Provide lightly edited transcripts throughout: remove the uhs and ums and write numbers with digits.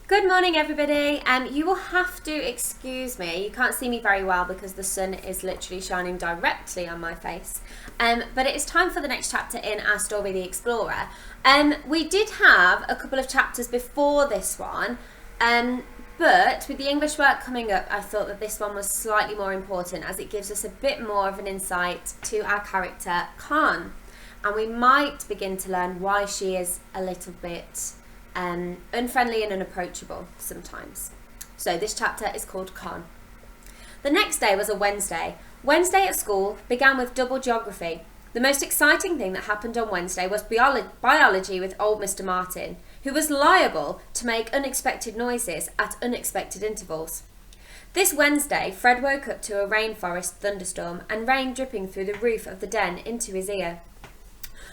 Good morning, everybody. You will have to excuse me. You can't see me very well because the sun is literally shining directly on my face. But it is time for the next chapter in our story, The Explorer. We did have a couple of chapters before this one, but with the English work coming up, I thought that this one was slightly more important as it gives us a bit more of an insight to our character, Khan. And we might begin to learn why she is a little bit unfriendly and unapproachable sometimes. So this chapter is called Khan. The next day was a Wednesday. Wednesday at school began with double geography. The most exciting thing that happened on Wednesday was biology with old Mr. Martin, who was liable to make unexpected noises at unexpected intervals. This Wednesday, Fred woke up to a rainforest thunderstorm and rain dripping through the roof of the den into his ear.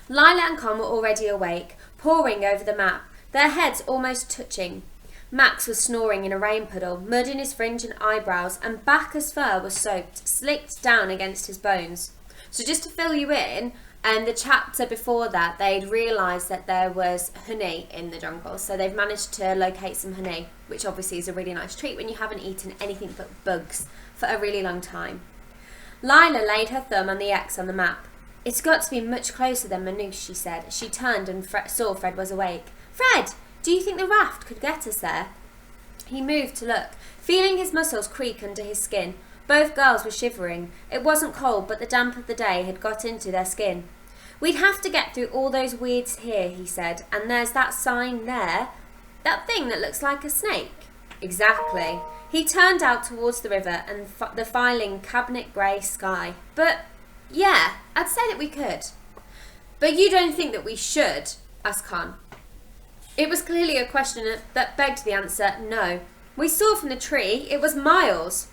Lila and Con were already awake, poring over the map, their heads almost touching. Max was snoring in a rain puddle, mud in his fringe and eyebrows, and Bacca's fur was soaked, slicked down against his bones. So just to fill you in, the chapter before that, they'd realised that there was honey in the jungle, so they've managed to locate some honey, which obviously is a really nice treat when you haven't eaten anything but bugs for a really long time. Lila laid her thumb on the X on the map. "It's got to be much closer than Manouche," she said. She turned and saw Fred was awake. "Fred, do you think the raft could get us there?" He moved to look, feeling his muscles creak under his skin. Both girls were shivering. It wasn't cold, but the damp of the day had got into their skin. "We'd have to get through all those weeds here," he said, "and there's that sign there. That thing that looks like a snake." "Exactly." He turned out towards the river and the filing cabinet grey sky. "But, yeah, I'd say that we could." "But you don't think that we should?" asked Con. It was clearly a question that begged the answer, no. "We saw from the tree, it was miles."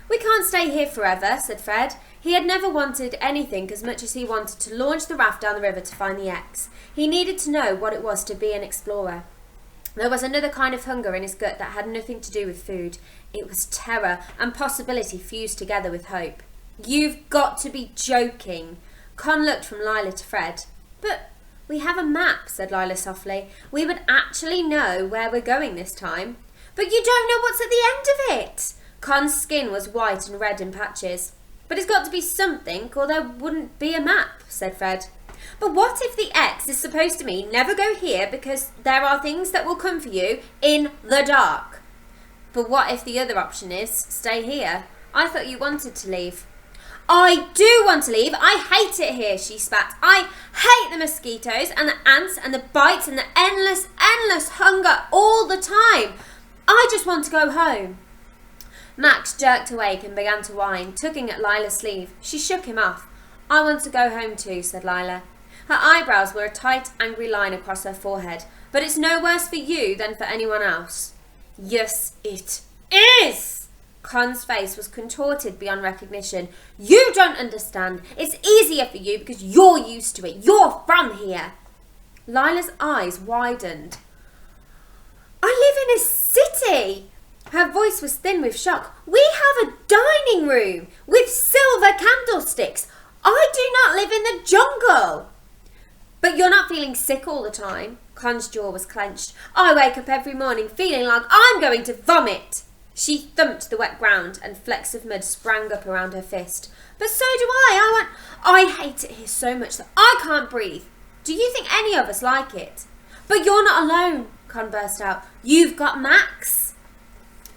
"We can't stay here forever," said Fred. He had never wanted anything as much as he wanted to launch the raft down the river to find the X. He needed to know what it was to be an explorer. There was another kind of hunger in his gut that had nothing to do with food. It was terror and possibility fused together with hope. "You've got to be joking." Con looked from Lila to Fred. "But we have a map," said Lila softly. "We would actually know where we're going this time." "But you don't know what's at the end of it." Con's skin was white and red in patches. "But it's got to be something, or there wouldn't be a map," said Fred. "But what if the X is supposed to mean never go here because there are things that will come for you in the dark?" "But what if the other option is stay here? I thought you wanted to leave." "I do want to leave. I hate it here," she spat. "I hate the mosquitoes and the ants and the bites and the endless hunger all the time. I just want to go home." Max jerked awake and began to whine, tugging at Lila's sleeve. She shook him off. "I want to go home too," said Lila. Her eyebrows were a tight, angry line across her forehead. "But it's no worse for you than for anyone else." "Yes, it is!" Con's face was contorted beyond recognition. "You don't understand. It's easier for you because you're used to it. You're from here." Lila's eyes widened. "I live in a city." Her voice was thin with shock. "We have a dining room with silver candlesticks. I do not live in the jungle." "But you're not feeling sick all the time." Con's jaw was clenched. "I wake up every morning feeling like I'm going to vomit." She thumped the wet ground and flecks of mud sprang up around her fist. "But so do I. I hate it here so much that I can't breathe. Do you think any of us like it?" "But you're not alone," Con burst out. "You've got Max."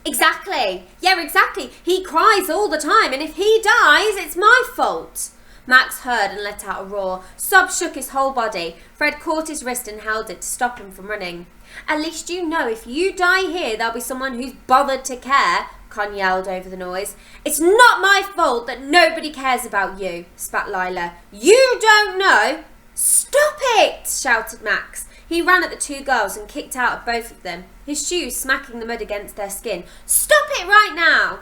"Exactly. Yeah, exactly. He cries all the time, and if he dies, it's my fault." Max heard and let out a roar. Sobs shook his whole body. Fred caught his wrist and held it to stop him from running. "At least you know if you die here, there'll be someone who's bothered to care," Con yelled over the noise. "It's not my fault that nobody cares about you," spat Lila. "You don't know." "Stop it!" shouted Max. He ran at the two girls and kicked out at both of them, his shoes smacking the mud against their skin. "Stop it right now!"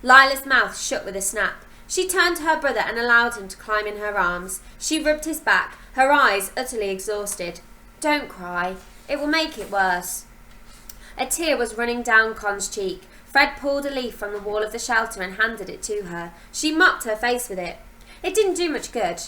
Lila's mouth shut with a snap. She turned to her brother and allowed him to climb in her arms. She rubbed his back, her eyes utterly exhausted. "Don't cry. It will make it worse." A tear was running down Con's cheek. Fred pulled a leaf from the wall of the shelter and handed it to her. She mopped her face with it. It didn't do much good.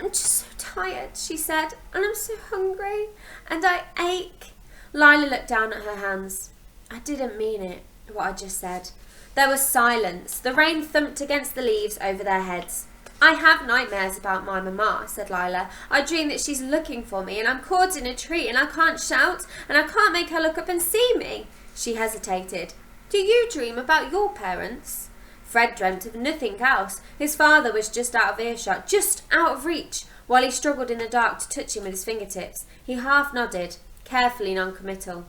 "I'm just so tired," she said, "and I'm so hungry, and I ache." Lila looked down at her hands. I didn't mean it, what I just said. There was silence. The rain thumped against the leaves over their heads. I have nightmares about my mama, said Lila. I dream that she's looking for me and I'm caught in a tree and I can't shout and I can't make her look up and see me. She hesitated. Do you dream about your parents? Fred dreamt of nothing else. His father was just out of earshot, just out of reach. While he struggled in the dark to touch him with his fingertips, he half nodded, carefully non-committal.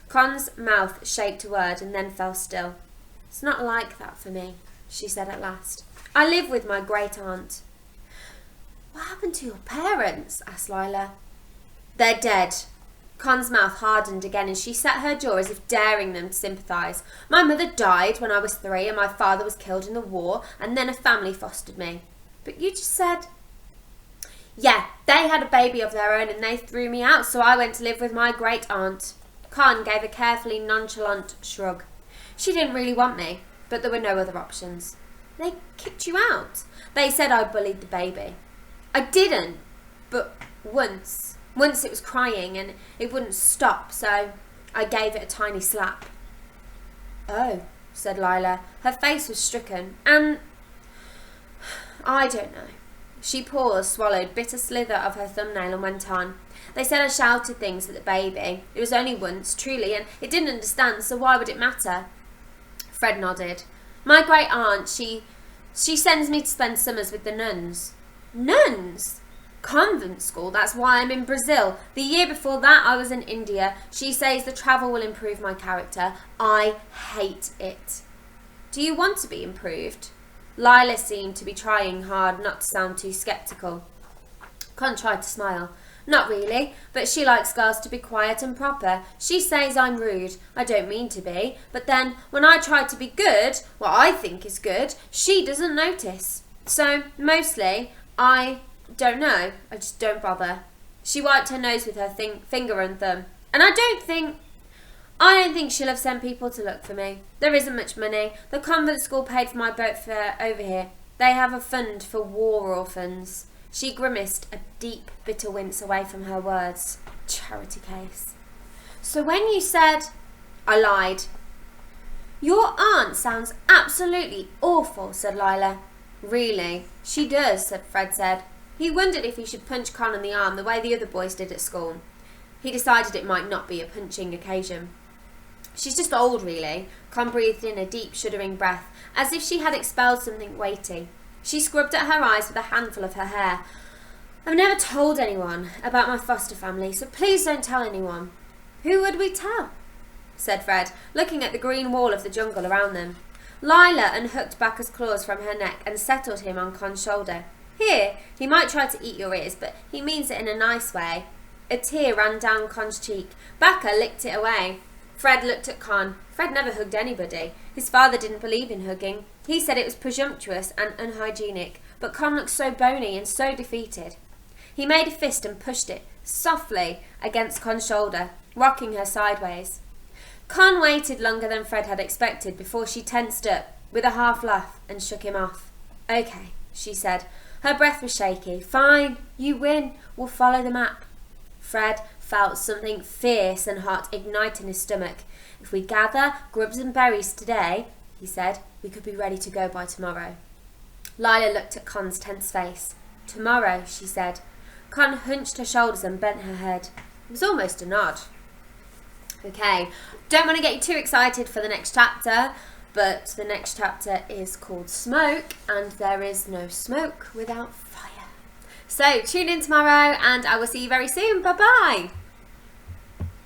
Con's mouth shaped a word and then fell still. It's not like that for me, she said at last. I live with my great-aunt. What happened to your parents? Asked Lila. They're dead. Con's mouth hardened again and she set her jaw as if daring them to sympathise. My mother died when I was 3 and my father was killed in the war and then a family fostered me. But you just said... Yeah, they had a baby of their own and they threw me out, so I went to live with my great-aunt. Con gave a carefully nonchalant shrug. She didn't really want me, but there were no other options. They kicked you out. They said I bullied the baby. I didn't, but once it was crying and it wouldn't stop, so I gave it a tiny slap. Oh, said Lila. Her face was stricken, and I don't know. She paused, swallowed, bit a slither of her thumbnail and went on. They said I shouted things at the baby. It was only once, truly, and it didn't understand, so why would it matter? Fred nodded. My great-aunt, she sends me to spend summers with the nuns. Nuns? Convent school, that's why I'm in Brazil. The year before that I was in India. She says the travel will improve my character. I hate it. Do you want to be improved? Lila seemed to be trying hard not to sound too sceptical. Con tried to smile. Not really, but she likes girls to be quiet and proper. She says I'm rude. I don't mean to be, but then when I try to be good, what I think is good, she doesn't notice. So, mostly, I don't know. I just don't bother. She wiped her nose with her finger and thumb. And I don't think she'll have sent people to look for me. There isn't much money. The convent school paid for my boat fare over here. They have a fund for war orphans. She grimaced, a deep, bitter wince away from her words. Charity case. So when you said... I lied. Your aunt sounds absolutely awful, said Lila. Really? She does, Fred said. He wondered if he should punch Con in the arm the way the other boys did at school. He decided it might not be a punching occasion. She's just old, really. Con breathed in a deep, shuddering breath, as if she had expelled something weighty. She scrubbed at her eyes with a handful of her hair. I've never told anyone about my foster family, so please don't tell anyone. Who would we tell? Said Fred, looking at the green wall of the jungle around them. Lila unhooked Bacca's claws from her neck and settled him on Con's shoulder. Here, he might try to eat your ears, but he means it in a nice way. A tear ran down Con's cheek. Bacca licked it away. Fred looked at Con. Fred never hugged anybody. His father didn't believe in hugging. He said it was presumptuous and unhygienic, but Con looked so bony and so defeated. He made a fist and pushed it, softly, against Con's shoulder, rocking her sideways. Con waited longer than Fred had expected before she tensed up, with a half laugh, and shook him off. Okay, she said. Her breath was shaky. Fine, you win. We'll follow the map. Fred felt something fierce and hot ignite in his stomach. If we gather grubs and berries today, he said, we could be ready to go by tomorrow. Lila looked at Con's tense face. Tomorrow, she said. Con hunched her shoulders and bent her head. It was almost a nod. Okay, don't want to get you too excited for the next chapter, but the next chapter is called Smoke, and there is no smoke without fire. So tune in tomorrow, and I will see you very soon. Bye-bye.